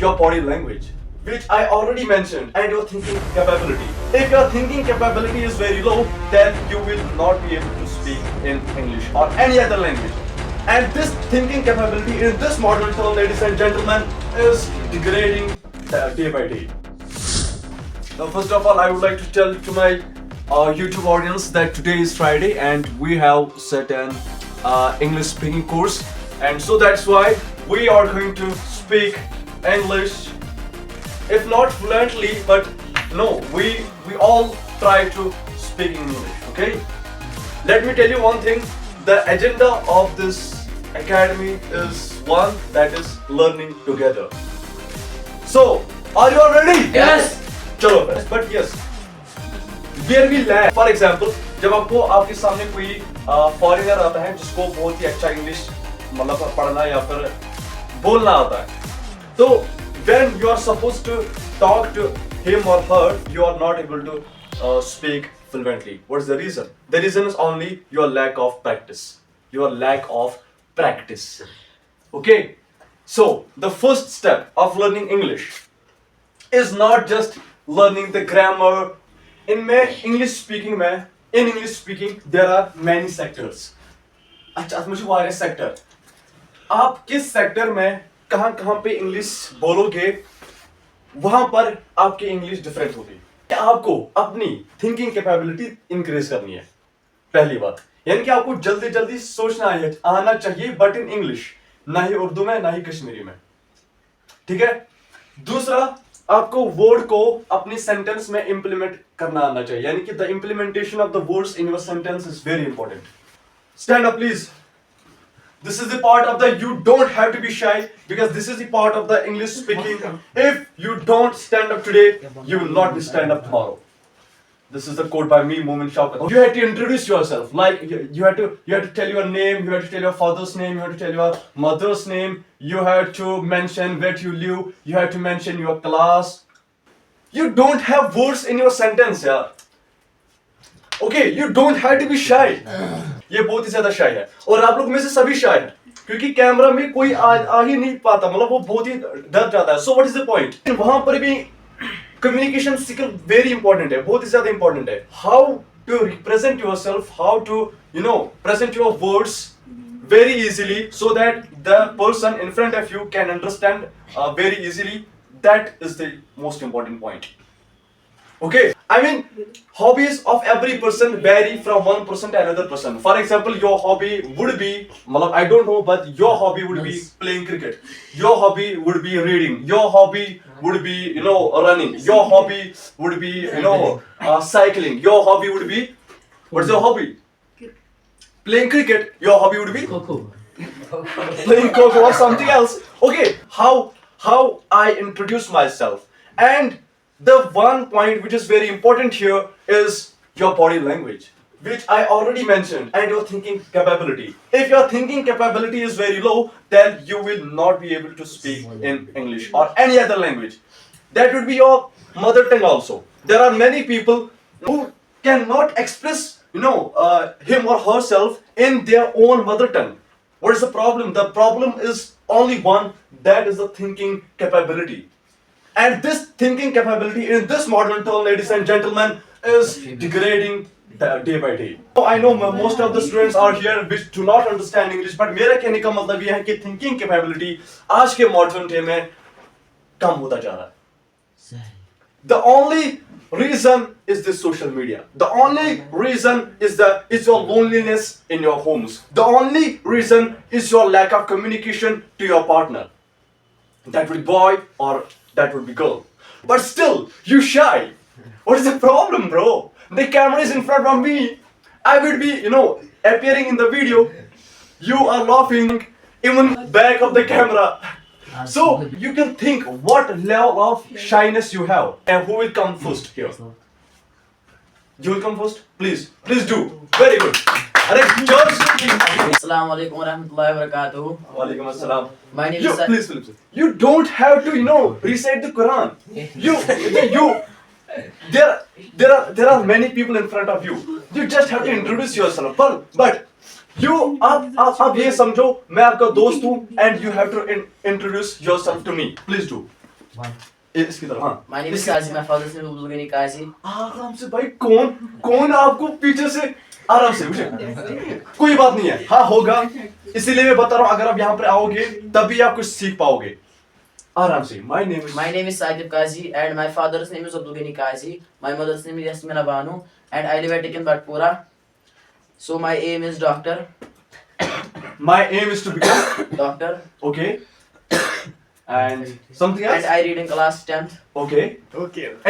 your body language, which I already mentioned, and your thinking capability. If your thinking capability is very low, then you will not be able to speak in English or any other language. And this thinking capability in this modern tone, ladies and gentlemen, is degrading day by day. Now, first of all, I would like to tell to my YouTube audience that today is Friday and we have set an English speaking course, and so that's why we are going to speak English, if not fluently, but no, we all try to speak English. Okay, let me tell you one thing. The agenda of this academy is one that is learning together. So, are you all ready? Yes. चलो but yes, where we lag. For example, जब आपको आपके सामने कोई foreigner आता है जिसको बहुत ही अच्छा इंग्लिश मतलब पढ़ना या फिर बोलना आता है, तो when you are supposed to talk to him or her, you are not able to speak fluently. What's the reason? The reason is only your lack of practice. Your lack of practice. Okay. So the first step of learning English is not just learning the grammar. In English speaking, there are many sectors. अच्छा, मुझे वाले sector. आप किस sector में कहाँ पे English बोलोगे, वहां पर आपकी इंग्लिश डिफरेंट होगी. आपको अपनी थिंकिंग कैपेबिलिटी इंक्रीज करनी है, पहली बात. यानी कि आपको जल्दी जल्दी सोचना आना चाहिए, बट इन इंग्लिश, ना ही उर्दू में ना ही कश्मीरी में. ठीक है. दूसरा, आपको वर्ड को अपनी सेंटेंस में इंप्लीमेंट करना आना चाहिए, यानी कि the implementation of the words in your sentence is very important. Stand up please. This is the part of the, you don't have to be shy, because this is the part of the English speaking. If you don't stand up today, you will not be stand up tomorrow. This is the quote by me, Moomin Shaukat. You have to introduce yourself. Like you have to tell your name, you have to tell your father's name, you have to tell your mother's name, you have to mention where you live, you have to mention your class. You don't have words in your sentence, yaar. Okay, you don't have to be shy. ये बहुत ही ज्यादा शाय है, और आप लोग में से सभी शाय हैं, क्योंकि कैमरा में कोई आ ही नहीं पाता, मतलब वो बहुत ही डर जाता है. So what is the point? वहां पर भी कम्युनिकेशन स्किल वेरी इंपॉर्टेंट है, बहुत ही ज्यादा इंपॉर्टेंट है. How to represent yourself, how to present your words very easily, so that the person in front of you can understand very easily. That is the most important point. Okay, I mean, hobbies of every person vary from one person to another person. For example, your hobby would be, I don't know, but your hobby would be playing cricket. Your hobby would be reading. Your hobby would be, running. Your hobby would be, cycling. Your hobby would be, what's your hobby? Playing cricket. Your hobby would be playing Coco or something else. Okay, how I introduce myself, and the one point which is very important here is your body language, which I already mentioned, and your thinking capability. If your thinking capability is very low, then you will not be able to speak in English or any other language. That would be your mother tongue also. There are many people who cannot express, him or herself in their own mother tongue. What is the problem? The problem is only one, that is the thinking capability. And this thinking capability in this modern tone, ladies and gentlemen, is degrading day by day. I know most of the students are here which do not understand English, but मेरा कहने का मतलब ये है कि thinking capability आज के modern day में कम होता जा रहा है. The only reason is this social media. The only reason is your loneliness in your homes. The only reason is your lack of communication to your partner. That would be boy or that would be girl. But still, you shy. What is the problem, bro? The camera is in front of me. I will be, appearing in the video. You are laughing even back of the camera. So you can think what level of shyness you have. And who will come first here? You will come first? Please do. Very good. Assalamu alaikum wa rahmatullahi wa barakatuh. Walaikum assalam. My name is Please. You don't have to, recite the Quran. There are many people in front of you. You just have to introduce yourself. But आप ये समझो मैं आपका दोस्त हूँ, and you have to introduce yourself to me. Please do. इसकी तरफ हाँ My name is Kazi. My father's name is Abdul Ghani Kazi. आराम से भाई कौन आपको पीछे से आराम से उठे कोई बात नहीं है हाँ होगा इसीलिए मैं बता रहा हूँ अगर आप यहाँ पर आओगे तभी आप कुछ सीख पाओगे आराम से My name is Saidib Kazi and my father's name is Abdul Ghani Kazi. My mother's name is Yasmina Banu and I live at Tekin Batpura. So my aim is doctor. My aim is to become Doctor. okay and something else And I read in class 10th. okay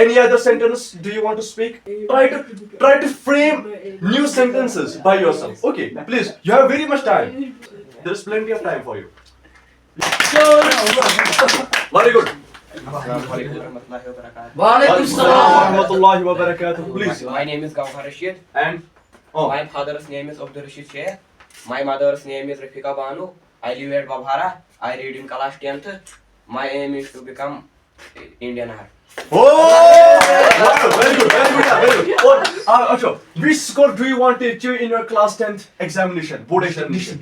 any other sentence do you want to speak try to frame new sentences by yourself okay please you have very much time there's plenty of time for you very good Walaikum warahmatullahi wabarakatuh please My name is Gauhar Rashid. and oh My father's name is Abdul Rashid Sheikh. My mother's name is Rafika Banu. I live at Babhara. I read in class 10th. My aim is to become Indian Army. oh wow, very good yeah, very good what Asho, which score do you want to achieve in your class 10th examination board examination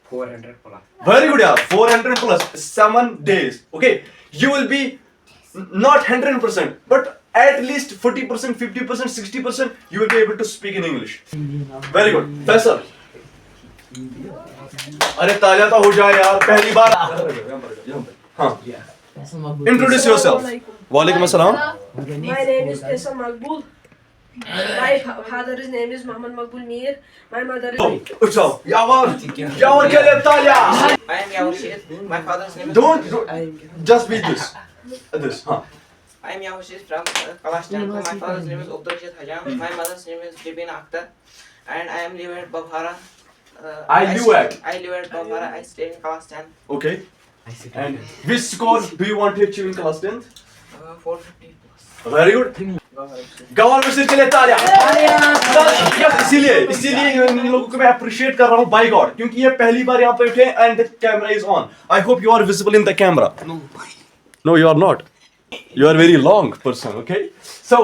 400 plus. very good yeah 400 plus 7 days okay you will be not 100% but at least 40% 50% 60% you will be able to speak in English very good Faisal अरे ताजा तो हो जाए यार पहली बार हाँ introduce yourself वालेकुम अस्सलाम My name is Faisal Maqbool. My father's name is Muhammad Maqbool Mir. My mother is... उठाओ यावर के लिए तालिया I am Yawashid. My father's name is. don't just be this हाँ I am Yawashid from class 10th. My father's name is Abdul Rashid Hajam. My mother's name is Jibin Akhtar. And I am live at Babhara. I live at Babhara. I stay in class 10. okay and which score do you want to achieve in class 10th 450 plus. very good गवार में के लिए तालियां इसीलिए इन लोगों को मैं appreciate कर रहा हूँ बाय गॉड क्योंकि ये पहली बार यहाँ पे उठे and the camera is on I hope you are visible in the camera no you are not you are very long person okay so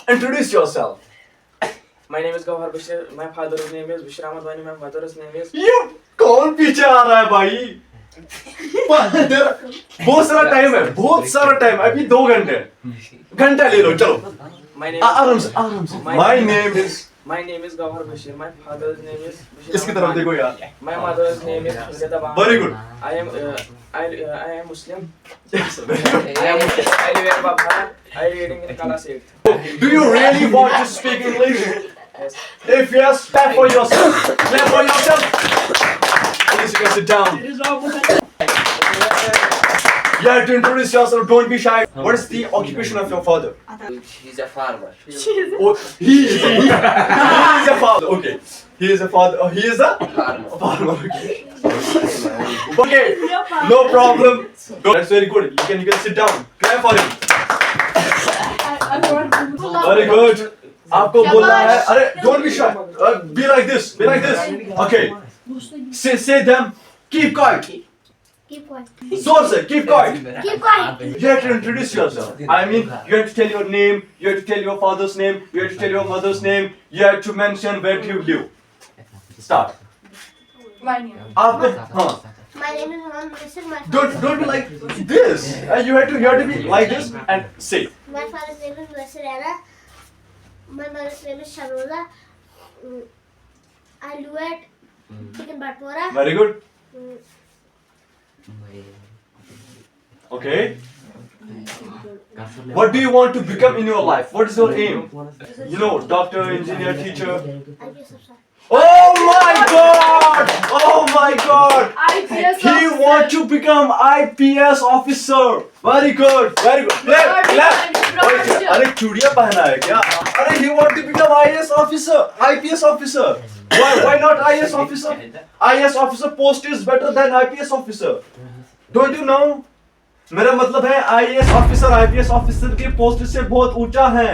introduce yourself My name is Gauhar Bashir. My father's name is Bashir Ahmad Wani. My mother's name is. ये कौन पीछे आ रहा है भाई बहुत सारा time है अभी 2 घंटा ले लो चलो My name. आराम से My name is Gauhar Bashir. My father's name is. Bashir इसकी Ahmad तरफ Wani. देखो यार My mother's name is Hazrata Banu. Very good. I am Muslim. I live in Babhara. I reading in class 8th. Do you really want to speak English? Yes. If yes, clap for yourself. Clap for yourself. Please, you can sit down. You have to introduce yourself. Don't be shy. What is the occupation of your father? He's a farmer. Oh, he is a father. Okay. He is a father. Oh, he is a farmer. Okay. Okay. No problem. Good. That's very good. You can sit down. Clap for him. Very good. आपको बोलना है अरे don't be shy. Be like this. Okay. Say them. Keep quiet. Keep quiet. जोर से keep quiet. Keep quiet. You have to introduce yourself. I mean, you have to tell your name. You have to tell your father's name. You have to tell your mother's name. You have to mention where do you live. Start. आपको हाँ. My name is Mohammed Mudassir. My Don't be like this. You have to be like this and say. My father's name is Mudassir Rana. My mother's name is Sharola. I live at Tekin Batpura. Very good. Okay. What do you want to become in your life? What is your aim? You know, doctor, engineer, teacher. I guess I'm sorry. Oh my God! Oh my God! IPS He wants to become IPS officer. Very good. Clap. अरे चूड़ियां पहना है क्या? अरे he wants to become IAS officer, IPS officer. Why not IAS officer? IAS officer post is better than IPS officer. Don't you know? मेरा मतलब है IAS officer IPS officer के पोस्ट से बहुत ऊंचा है.